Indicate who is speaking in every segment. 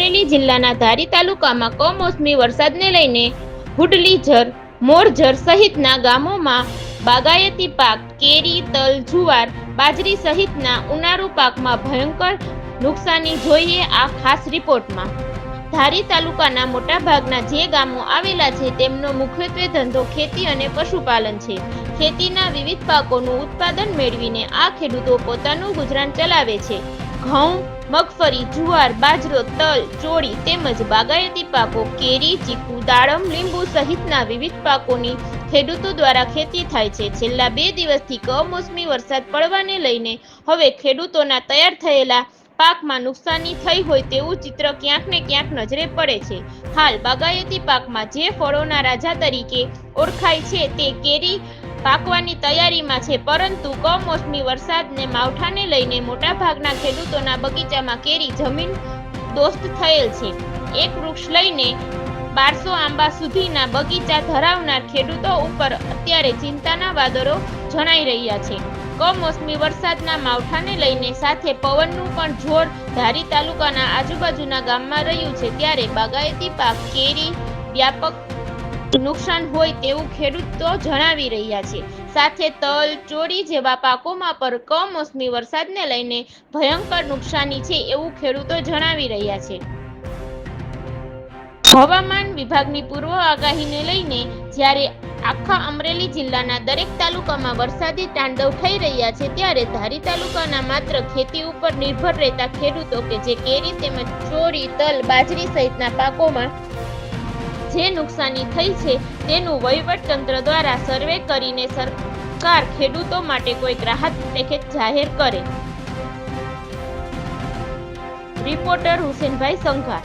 Speaker 1: અમરેલી જિલ્લાના ધારી તાલુકામાં કમોસમી વરસાદને લઈને હુડલીઝર, મોરઝર સહિતના ગામોમાં બાગાયતી પાક કેરી, તલ, જુવાર, બાજરી સહિતના ઉનાળુ પાકમાં ભયંકર નુકસાની જોઈએ આ ખાસ રિપોર્ટમાં। ધારી તાલુકાના મોટાભાગના જે ગામો આવેલા છે તેમનો મુખ્યત્વે ધંધો ખેતી અને પશુપાલન છે। ખેતીના વિવિધ પાકોનું ઉત્પાદન મેળવીને આ ખેડૂતો પોતાનું ગુજરાન ચલાવે છે। ઘઉં, મગફળી, જુવાર, બાજરો, તલ, ચોળી તેમજ બાગાયતી પાકો કેરી, ચીકુ, દાડમ, લીંબુ સહિતના વિવિધ પાકોની ખેડૂતો દ્વારા ખેતી થાય છે। છેલ્લા 2 દિવસથી કમોસમી વરસાદ પડવાને લઈને હવે ખેડૂતોના તૈયાર થયેલા પાકમાં નુકસાની થઈ હોય તેવું ચિત્ર ક્યાંક ને ક્યાંક નજરે પડે છે। હાલ બાગાયતી પાકમાં જે ફળોના રાજા તરીકે ઓળખાય છે તે કેરી પાકવાની તૈયારીમાં છે, પરંતુ કમોસમી વરસાદને માવઠાને લઈને મોટાભાગના ખેડૂતોના બગીચામાં કેરી જમીન દોસ્ત થયેલ છે। એક વૃક્ષ લઈને 1200 આંબા સુધીના બગીચા ધરાવનાર ખેડૂતો ઉપર અત્યારે ચિંતાના વાદળો જણાઈ રહ્યા છે। કમોસમી વરસાદના માવઠાને લઈને સાથે પવનનું પણ જોર ધારી તાલુકાના આજુબાજુના ગામમાં રહ્યું છે, ત્યારે બાગાયતી પાક કેરી વ્યાપક નુકસાન હોય તેવું ખેડૂતો જણાવી રહ્યા છે। સાથે તલ, ચોળી જેવા પાકોમાં પણ કમોસમી વરસાદને લઈને ભયંકર નુકસાની છે એવું ખેડૂતો જણાવી રહ્યા છે। હવામાન વિભાગની પૂર્વ આગાહીને લઈને જ્યારે આખા અમરેલી જિલ્લાના દરેક તાલુકામાં વરસાદી તાંડવ થઈ રહ્યા છે, ત્યારે ધારી તાલુકાના માત્ર ખેતી ઉપર નિર્ભર રહેતા ખેડૂતો કે જે કેરી તેમજ ચોળી, તલ, બાજરી સહિતના પાકોમાં જે નુકસાની થઈ છે તેનું વહીવટ તંત્ર દ્વારા સર્વે કરીને સરકાર ખેડૂતો માટે કોઈક રાહત પેકેજ જાહેર કરે। રિપોર્ટર હુસેનભાઈ સંઘાર।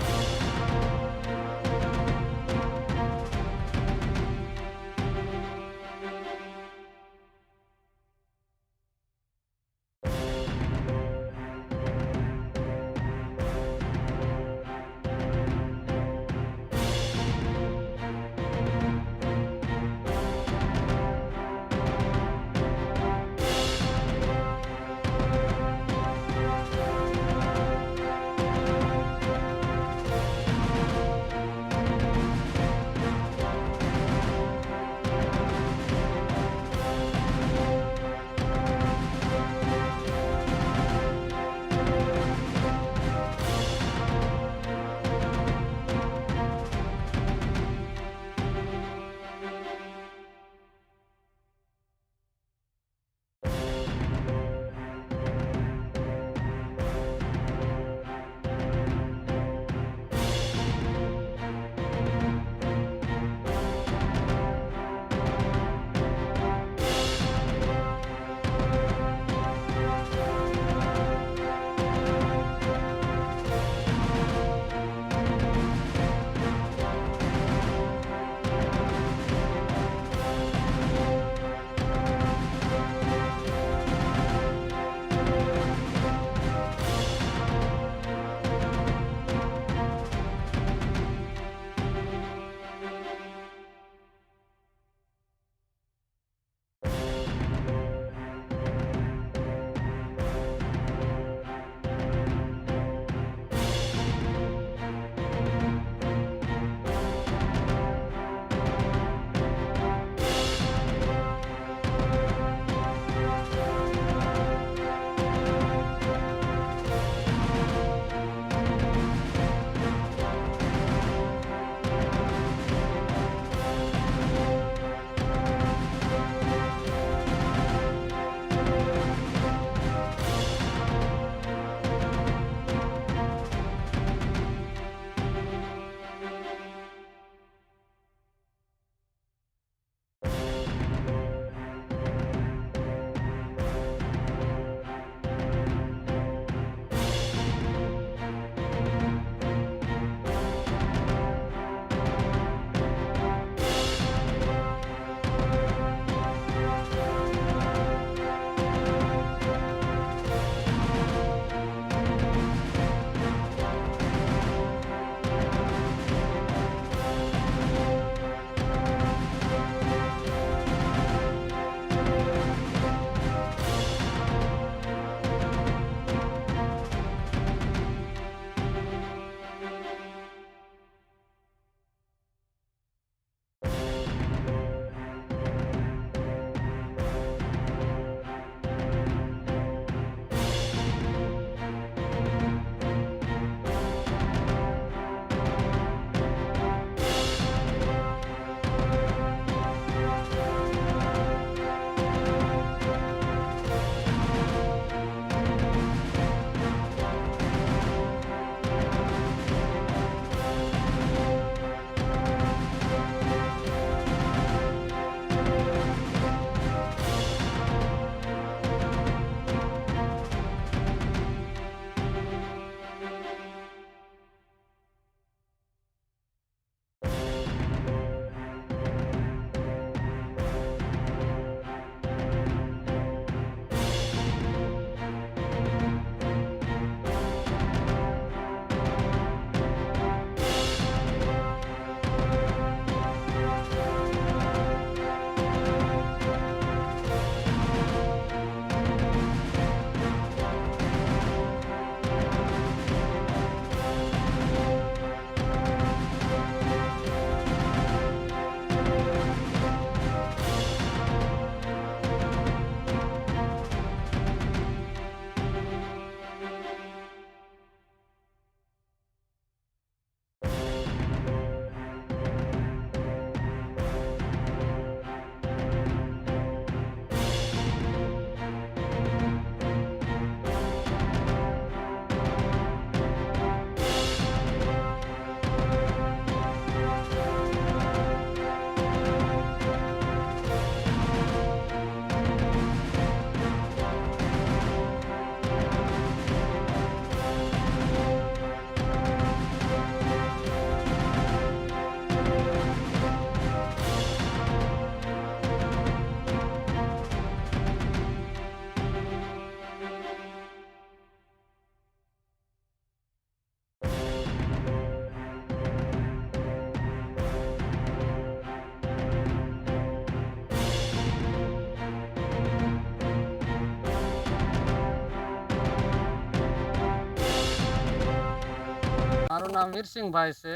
Speaker 2: મારું નામ વીરસિંહભાઈ છે.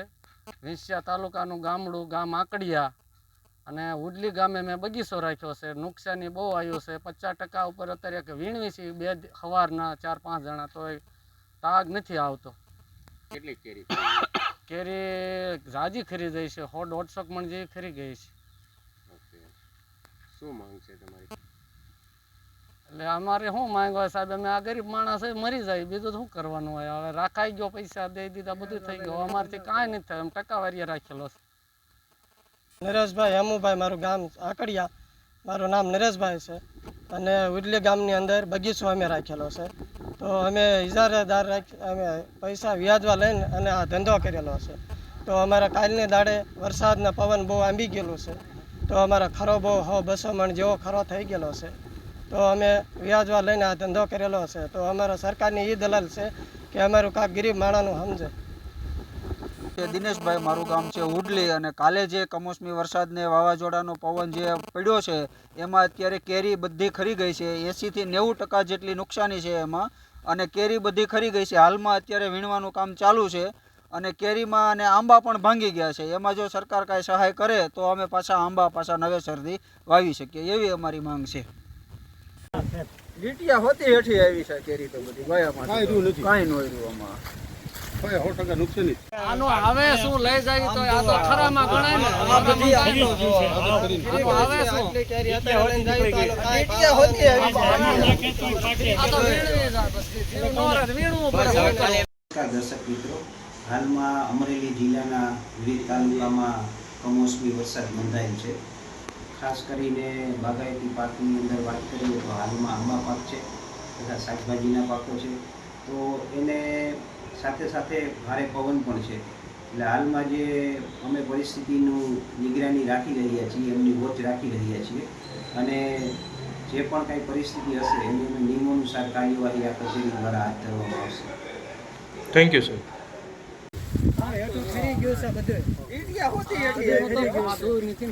Speaker 2: વિંછિયા તાલુકાનું ગામડું ગામ આકડિયા અને ઉડલી ગામે મેં બગીચો રાખ્યો છે. નુકસાની બહુ આવ્યું છે. 50% ઉપર અત્યારે કે વીણવી છે બે સવારના 4-5 જણા, તોય તાગ નથી આવતો.
Speaker 3: કેટલી કેરી
Speaker 2: કેરી ઝાજી ખરી જાય છે, 100-150 મણ જેવી ખરી ગઈ છે.
Speaker 3: ઓકે, શું માંગ છે તમારી?
Speaker 2: એટલે અમારે શું માંગવા સાહેબ, અમે આ ગરીબ માણસ મરી જાય, બીજું શું કરવાનું હોય. હવે રાખાઈ ગયો, પૈસા દઈ દીધા, બધું થઈ ગયું. અમારથી કાંઈ નથી થાય. એમ ટકાવારીએ રાખેલો છે.
Speaker 4: નરેશભાઈ હેમુભાઈ, મારું ગામ આકડિયા, મારું નામ નરેશભાઈ છે. અને ઉડલી ગામની અંદર બગીચો અમે રાખેલો છે. તો અમે ઇજારેદાર અમે પૈસા વ્યાજવા લઈને અને આ ધંધો કરેલો છે. તો અમારા કાલની દાડે વરસાદના પવન બહુ આંબી ગયેલું છે. તો અમારા ખરો બહુ 100-200 મણ જેવો ખરો થઈ ગયેલો છે. તો અમે વ્યાજવા લઈને આ ધંધો કરેલો છે. તો અમારા સરકારની એ દલાલ છે કે અમારું કાંક ગરીબ માણસનું સમજે.
Speaker 5: દિનેશભાઈ, મારું ગામ છે ઉડલી, અને કાલે જે કમોસમી વરસાદને વાવાઝોડાનો પવન જે પડ્યો છે એમાં અત્યારે કેરી બધી ખરી ગઈ છે. 80 થી 90% જેટલી નુકસાની છે એમાં, અને કેરી બધી ખરી ગઈ છે. હાલમાં અત્યારે વીણવાનું કામ ચાલુ છે, અને કેરીમાં અને આંબા પણ ભાંગી ગયા છે. એમાં જો સરકાર કાંઈ સહાય કરે તો અમે પાછા નવેસરથી વાવી શકીએ, એવી અમારી માંગ છે.
Speaker 6: લીટિયા હોતી હેઠી આવી છે કેરી તો બધી વાયામાં કાંઈ નો રહ્યું આમાં.
Speaker 3: 100% નુકસાની.
Speaker 2: આનો હવે શું લઈ જાય તો આ તો ખરામાં ગણાય ને.
Speaker 6: આ બધી આનો જો
Speaker 2: હવે શું
Speaker 6: લીટિયા હોતી આવી છે.
Speaker 2: આ તો વીણવી જાય, બસ વીણવું પડે.
Speaker 7: નમસ્કાર દર્શક મિત્રો, હાલમાં અમરેલી જિલ્લાના વિવિધ તાલુકામાં કમોસમી વરસાદ નોંધાયેલ છે. ખાસ કરીને બાગાયતી પાકની અંદર વાત કરીએ તો હાલમાં આંબા પાક છે તથા શાકભાજીના પાકો છે. તો એને સાથે સાથે ભારે પવન પણ છે. એટલે હાલમાં જે અમે પરિસ્થિતિનું નિગરાની રાખી રહ્યા છીએ, એમની વોચ રાખી રહ્યા છીએ, અને જે પણ કાંઈ પરિસ્થિતિ હશે એની અમે નિયમોનુસાર કાર્યવાહી આ કચેરી દ્વારા હાથ ધરવામાં આવશે.
Speaker 8: Thank you sir.
Speaker 6: લીટિયા હોતી હેઠી આવી છે.